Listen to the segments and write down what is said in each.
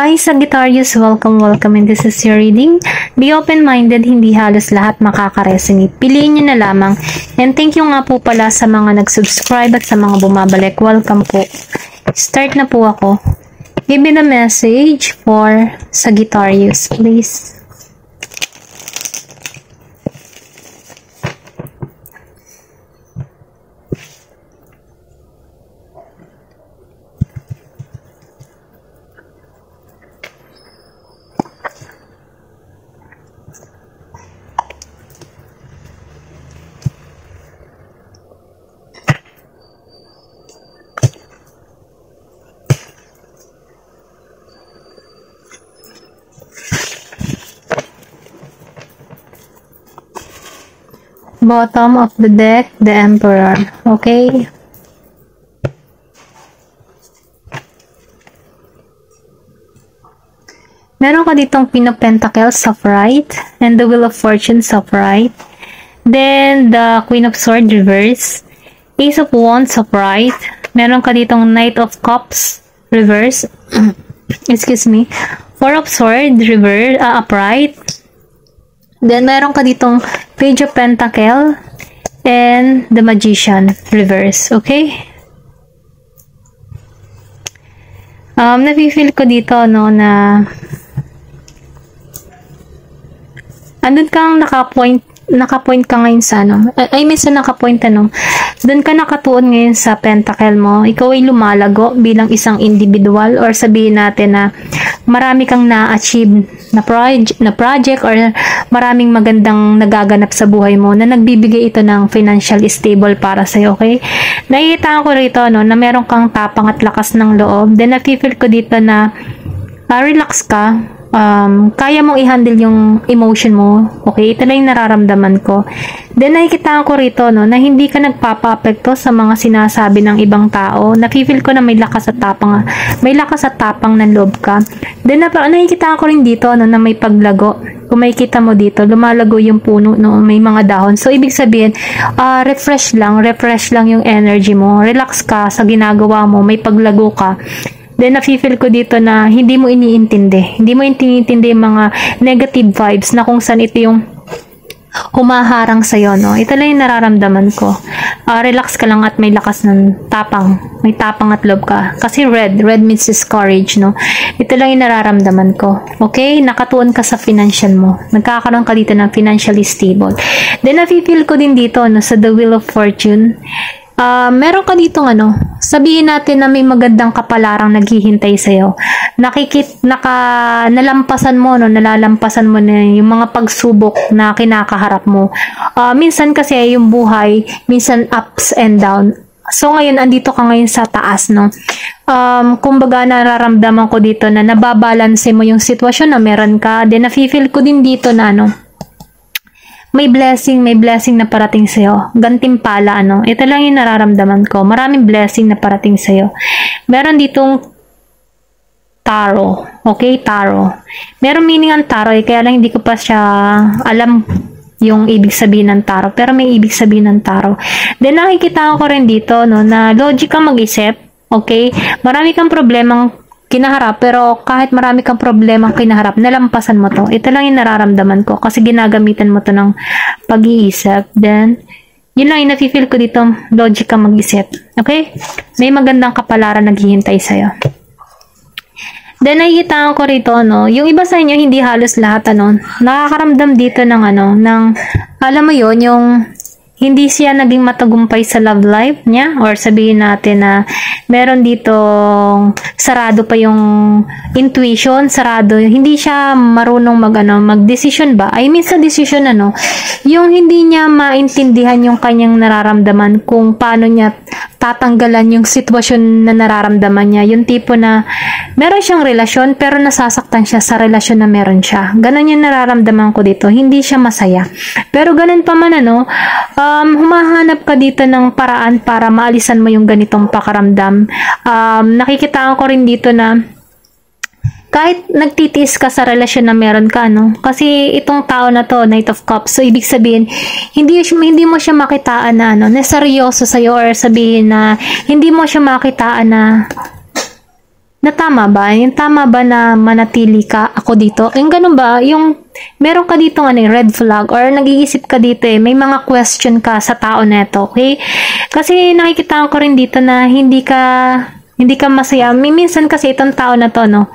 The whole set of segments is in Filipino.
Hi Sagittarius, welcome and this is your reading. Be open-minded, hindi halos lahat makaka-resonate. Piliin nyo na lamang. And thank you nga po pala sa mga nag-subscribe at sa mga bumabalik. Welcome po. Start na po ako. Give me the message for Sagittarius, please. Bottom of the deck, the Emperor. Okay? Meron ka ditong Queen of Pentacles of right and the Wheel of Fortune of right. Then, the Queen of Swords reverse. Ace of Wands of right. Meron ka ditong Knight of Cups reverse. Excuse me. Four of Swords reverse, upright. Then, meron ka ditong Page of Pentacle and the Magician reverse. Okay? Nafe-feel ko dito, no, na andun kang nakapoint ka ngayon sa, minsan nakapoint, doon ka nakatuon ngayon sa pentacle mo. Ikaw ay lumalago bilang isang individual or sabihin natin na marami kang na-achieve na project or maraming magandang nagaganap sa buhay mo na nagbibigay ito ng financial stable para sa'yo, okay? Nakikita ko rito, na meron kang tapang at lakas ng loob. Then, nafe-feel ko dito na relax ka. Kaya mong i-handle yung emotion mo. Okay? Ito lang yung nararamdaman ko. Then, nakikita ko rito, na hindi ka nagpapa-apekto sa mga sinasabi ng ibang tao. Nafe-feel ko na may lakas at tapang ng loob ka. Then, nakikita ko rin dito, na may paglago. Kung makikita mo dito, lumalago yung puno, may mga dahon. So, ibig sabihin, refresh lang yung energy mo. Relax ka sa ginagawa mo. May paglago ka. Then, nafe-feel ko dito na hindi mo iniintindi. Hindi mo iniintindi yung mga negative vibes na kung saan ito yung humaharang sa'yo, no? Ito lang yung nararamdaman ko. Relax ka lang at may lakas ng tapang. May tapang at loob ka. Kasi red means is courage, no? Ito lang yung nararamdaman ko. Okay? Nakatuon ka sa financial mo. Nagkakaroon ka dito ng financially stable. Then, nafe-feel ko din dito, sa the Wheel of Fortune. Meron ka dito sabihin natin na may magandang kapalarang naghihintay sa'yo. Nalalampasan mo na yung mga pagsubok na kinakaharap mo. Minsan kasi yung buhay, minsan ups and down. So ngayon, andito ka ngayon sa taas, no? Kumbaga, nararamdaman ko dito na nababalanse mo yung sitwasyon na meron ka. Then, nafe-feel ko din dito na, may blessing na parating sa'yo. Gantimpala, Ito lang yung nararamdaman ko. Maraming blessing na parating sa'yo. Meron ditong tarot. Okay, tarot. Meron meaning ang tarot, kaya lang hindi ko pa siya alam yung ibig sabihin ng tarot. Pero may ibig sabihin ng tarot. Then, nakikita ko rin dito, na logic kang mag-isip. Okay? Marami kang problemang kinaharap, pero kahit marami kang problemang kinaharap, nalampasan mo to. Ito lang yung nararamdaman ko kasi ginagamitan mo to ng pag-iisip. Then, yun lang yung nafe-feel ko dito, logic ka mag-isip. Okay? May magandang kapalaran naghihintay sa'yo. Then, nakikita ko rito, yung iba sa inyo, hindi halos lahat, nakakaramdam dito ng, alam mo yun, yung hindi siya naging matagumpay sa love life niya, or sabihin natin na meron dito sarado pa yung intuition, sarado, hindi siya marunong mag-decision ba? I mean sa decision, yung hindi niya maintindihan yung kanyang nararamdaman, kung paano niya tatanggalan yung sitwasyon na nararamdaman niya. Yung tipo na meron siyang relasyon pero nasasaktan siya sa relasyon na meron siya. Ganon yung nararamdaman ko dito. Hindi siya masaya. Pero ganon pa man, humahanap ka dito ng paraan para maalisan mo yung ganitong pakaramdam. Nakikitaan ko rin dito na kahit nagtitiis ka sa relasyon na meron ka, kasi itong tao na to, Knight of Cups, so ibig sabihin, hindi mo siya makitaan na, na seryoso sa'yo, or sabihin na, hindi mo siya makitaan na na tama ba? Yung tama ba na manatili ka ako dito? Yung ganun ba? Yung meron ka dito red flag or nag-iisip ka dito may mga question ka sa tao neto, okay? Kasi nakikita ko rin dito na hindi ka masaya. Minsan kasi itong tao na to, no,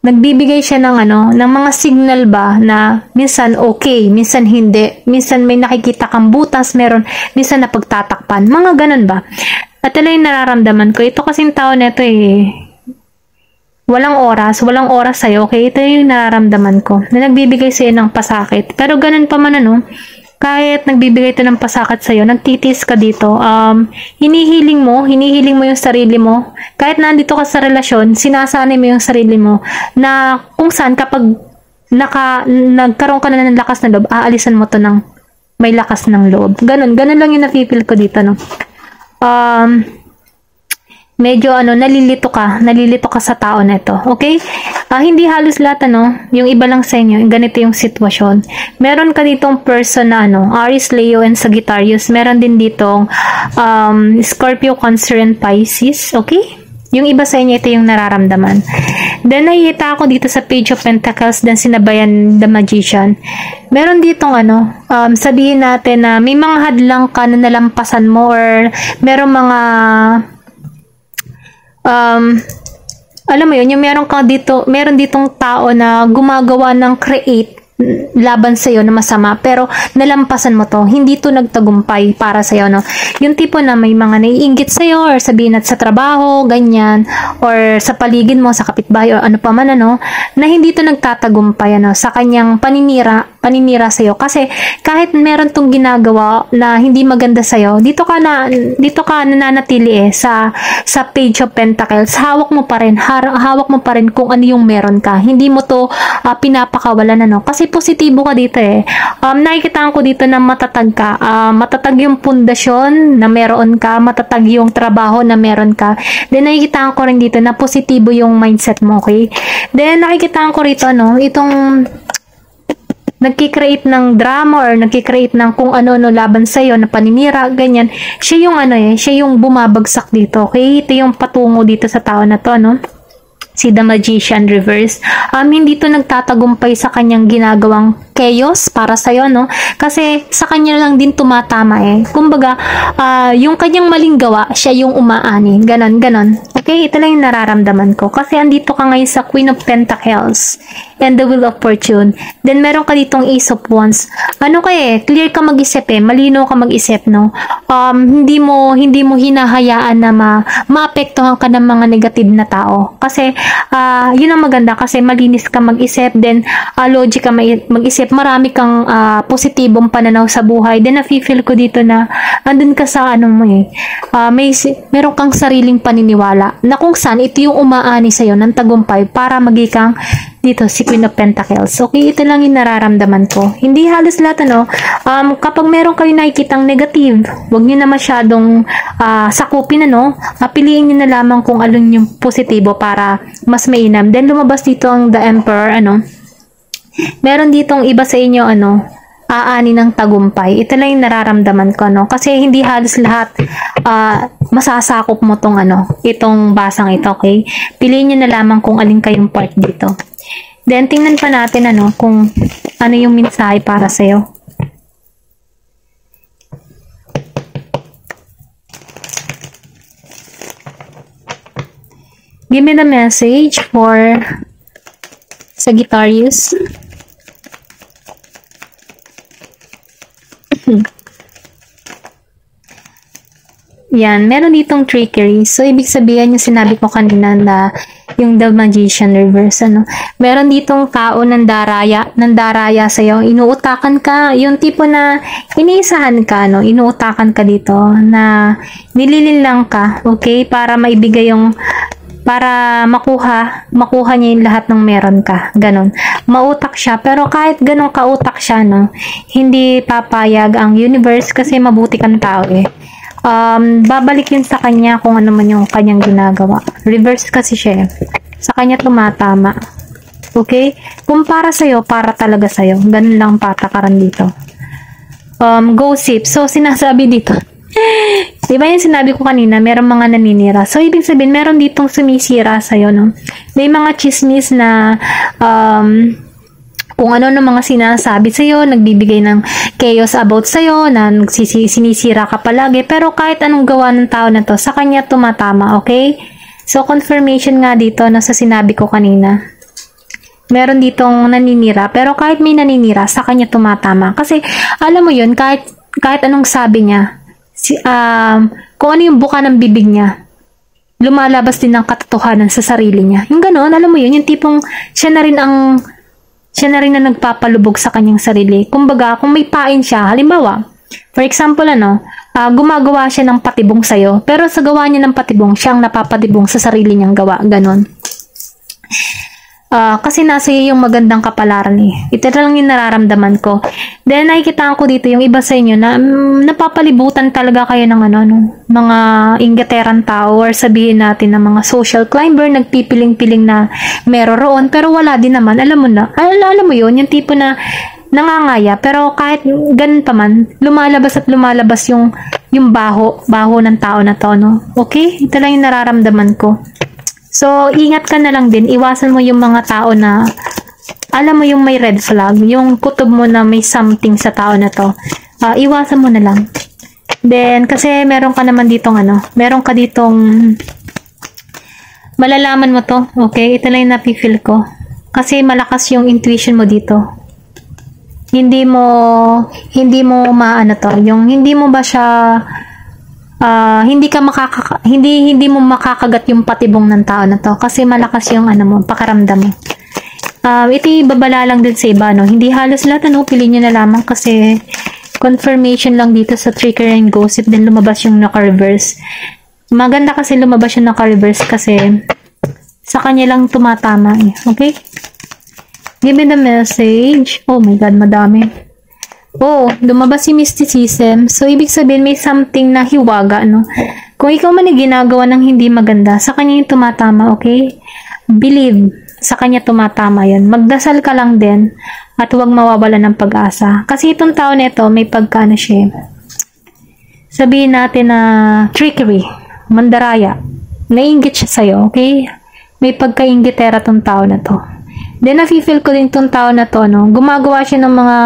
nagbibigay siya ng ng mga signal ba na minsan okay, minsan hindi. Minsan may nakikita kang butas, minsan na pagtatakpan. Mga ganun ba? At ito yung nararamdaman ko. Ito kasing tao neto walang oras sa'yo, okay? Ito yung nararamdaman ko, na nagbibigay sa'yo ng pasakit. Pero ganun pa man kahit nagbibigay ito ng pasakit sa'yo, nagtitis ka dito, hinihiling mo yung sarili mo. Kahit nandito ka sa relasyon, sinasanay mo yung sarili mo, na kung saan kapag nagkaroon ka na ng lakas ng loob, aalisan mo to ng may lakas ng loob. Ganun lang yung napipil ko dito, no? Medyo nalilito ka sa tao neto, okay? Hindi halos lahat yung iba lang sa inyo, ganito yung sitwasyon. Meron ka ditong person na Aries, Leo, and Sagittarius. Meron din ditong Scorpio, Cancer, and Pisces, okay? Yung iba sa inyo, ito yung nararamdaman. Then, nakikita ako dito sa Page of Pentacles, then sinabayan the Magician. Meron ditong sabihin natin na may mga hadlang ka na nalampasan mo, or meron mga alam mo yun, yung meron ditong tao na gumagawa ng create laban sa'yo na masama, pero nalampasan mo to, hindi to nagtagumpay para sa'yo, no? Yung tipo na may mga naiinggit sa'yo, or sabihin at sa trabaho, ganyan, or sa paligid mo, sa kapitbahay, or ano pa man, na hindi to nagtatagumpay, sa kanyang paninira sa'yo. Kasi kahit meron tong ginagawa na hindi maganda sa'yo, dito ka nananatili sa Page of Pentacles. Hawak mo pa rin kung ano yung meron ka. Hindi mo to pinapakawalan, kasi positibo ka dito nakikita ko dito na matatag ka. Matatag yung pundasyon na meron ka, matatag yung trabaho na meron ka. Then nakikita ko rin dito na positibo yung mindset mo, okay? Then nakikita ko rito itong nagki-create ng drama or nagki-create ng kung ano laban sa iyo na paninira, ganyan. Siya yung siya yung bumabagsak dito, okay? Ito yung patungo dito sa tao na to, si The Magician reverse. Hindi to nagtatagumpay sa kanyang ginagawang chaos para sa'yo, kasi sa kanya lang din tumatama kumbaga yung kanyang maling gawa, siya yung umaani, ganon. Okay, ito lang yung nararamdaman ko, kasi andito ka ngayon sa Queen of Pentacles and the Wheel of Fortune. Then meron ka ditong Ace of Wands. Clear ka mag-isip, malino ka mag-isip, hindi mo hinahayaan na maapektuhan ka ng mga negative na tao, kasi yun ang maganda, kasi malinis ka mag-isip, then logic ka mag-isip, marami kang positibong pananaw sa buhay. Then nafe-feel ko dito na andun ka sa meron kang sariling paniniwala na kung saan ito yung umaani sa'yo ng tagumpay para maging kang dito si Queen of Pentacles. Okay, ito lang yung nararamdaman ko. Hindi halos lahat kapag meron kayo nakikitang negative, wag niyo na masyadong sakupin, piliin niyo na lamang kung alin yung positibo para mas mainam. Then lumabas dito ang The Emperor, meron ditong iba sa inyo aani ng tagumpay. Ito lang yung nararamdaman ko, kasi hindi halos lahat masasakop mo itong basang ito, okay? Piliin niyo na lamang kung alin kayong part dito. Then tingnan pa natin kung ano yung mensahe para sa'yo. Give me the message for Sagittarius. Yan, meron ditong trickery. So, ibig sabihin yung sinabi ko kanina na yung The Magician reverse, meron ditong tao nandaraya sa'yo, inuutakan ka, yung tipo na iniisahan ka, inuutakan ka dito, na nililinlang ka, okay, para maibigay para makuha niya yung lahat ng meron ka. Ganon. Mautak siya. Pero kahit ganon kautak siya, hindi papayag ang universe, kasi mabuti kang tao babalik yun sa kanya kung ano man yung kanyang ginagawa. Reverse kasi siya. Sa kanya tumatama. Okay? Kung para sa'yo, para talaga sa'yo. Ganun lang patakaran dito. Gossip. So, sinasabi dito, Di ba yung sinabi ko kanina, merong mga naninira. So, ibig sabihin, meron ditong sumisira sa'yo, no? May mga chismis na, kung ano ng mga sinasabi sa'yo, nagbibigay ng chaos about sa'yo, na sinisira ka palagi. Pero kahit anong gawa ng tao na to, sa kanya tumatama, okay? So, confirmation nga dito na sa sinabi ko kanina. Meron ditong naninira, pero kahit may naninira, sa kanya tumatama. Kasi, alam mo yun, kahit anong sabi niya, kung ano yung buka ng bibig niya, lumalabas din ng katotohanan sa sarili niya. Yung gano'n, alam mo yun, yung tipong siya na rin na nagpapalubog sa kanyang sarili. Kumbaga, kung may pain siya, halimbawa, for example, gumagawa siya ng patibong sa'yo, pero sa gawa niya ng patibong, siya ang napapatibong sa sarili niyang gawa. Gano'n. Kasi nasa iyo yung magandang kapalaran eh. Ito lang yung nararamdaman ko. Then, nakikita ko dito yung iba sa inyo na napapalibutan talaga kayo ng mga inggateran tao or sabihin natin ng mga social climber, nagpipiling-piling na meron roon, pero wala din naman. Alam mo yun, yung tipo na nangangaya, pero kahit ganun pa man, lumalabas at lumalabas yung baho ng tao na to, no? Okay? Ito lang yung nararamdaman ko. So, ingat ka na lang din. Iwasan mo yung mga tao na, alam mo yung may red flag, yung kutob mo na may something sa tao na to. Iwasan mo na lang. Then, kasi meron ka naman ditong meron ka ditong, malalaman mo to, okay? Ito lang yung napifeel ko. Kasi malakas yung intuition mo dito. Hindi mo hindi mo ba siya, hindi mo makakagat yung patibong ng tao na to kasi malakas yung pakaramdam mo. Ito ibabala lang din sa iba, no? Hindi halos lahat, piliin nyo na lamang kasi confirmation lang dito sa trigger and gossip, then lumabas yung naka-reverse. Maganda kasi lumabas yung naka-reverse kasi sa kanya lang tumatama eh. Okay? Give me the message. Oh my God, madami. Oh, lumabas si mysticism. So, ibig sabihin, may something na hiwaga, no? Kung ikaw man ay ginagawa ng hindi maganda, sa kanya yung tumatama, okay? Believe, sa kanya tumatama yan. Magdasal ka lang din at huwag mawawala ng pag-asa. Kasi itong tao na ito, may pagkano siya. Sabihin natin na trickery, mandaraya. Naiinggit siya sa'yo, okay? May pagkainggitera tong tao na to. Then, nafe-feel ko din tong tao na to, no? Gumagawa siya ng mga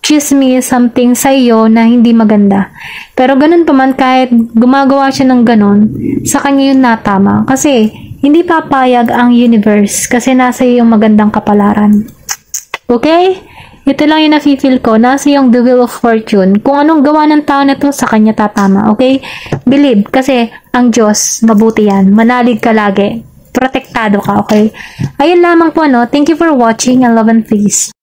chismis, something sa iyo na hindi maganda. Pero ganun pa man, kahit gumagawa siya ng ganun, sa kanya yung natama. Kasi, hindi papayag ang universe kasi nasa iyo yung magandang kapalaran. Okay? Ito lang yung nafe-feel ko. Nasa yung the wheel of fortune. Kung anong gawa ng tao na to, sa kanya tatama. Okay? Believe. Kasi, ang Diyos, mabuti yan. Manalig ka lagi. Protektado ka. Okay? Ayun lamang po, no? Thank you for watching and love and peace.